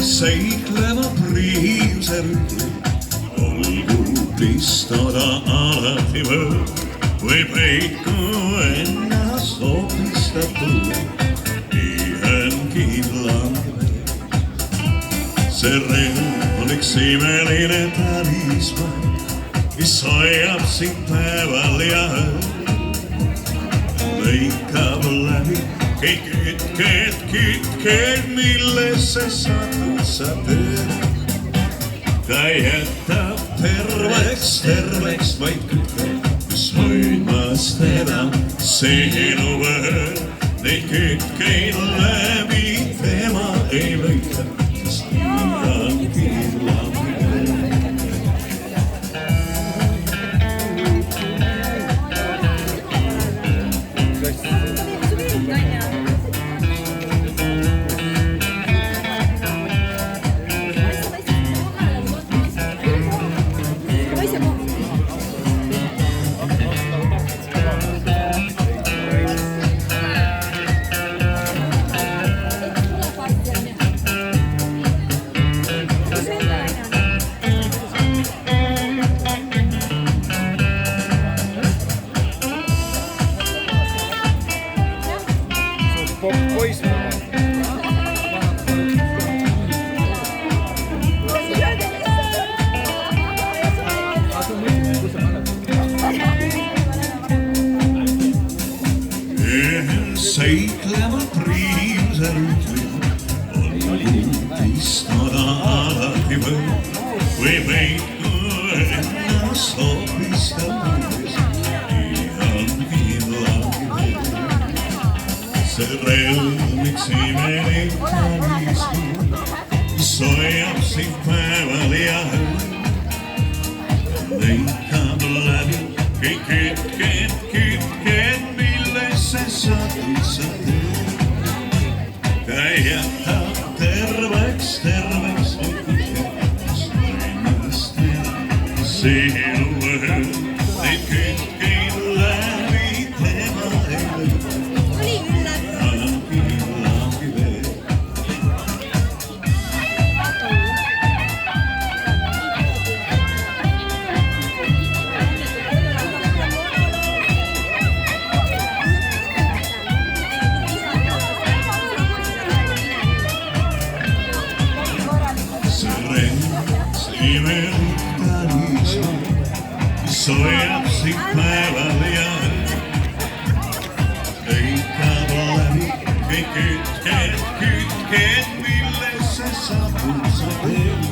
seiklema priimse rütli, olgu pistada alati võõr, või peiku ennast opistatud, ihan kindlam. See rõõm oleks imeline talisman, mis hoiab sind päeval ja ööl. Lõikab läbi kõik kütked, millesse satud sa tööd. Ta jätab terveks vaid kütked, mis hoidmas teda sinu võõr. Neid kütkeid läbi tema ei lõika, sest ihan kindlam. Seiklema priimse rütli, olgu pistada alati võõr, või peiku ennast opistatud, ihan kindlam. See rõõmiks imelik talisman, mis hoiab sind päeval ja ööl. Lõikab läbi kõik kütked, millesse satud sa tööd. Ta jätab terveks vaid kütked, mis hoidmas teda sinu võõr. Neid kütkeid läbi tema ei lõika, ihan kindlamgi veel. Imelik talisman, mis hoiab sind päeval ja ööl. Lõikab läbi kõik kütked, millesse satud sa veel.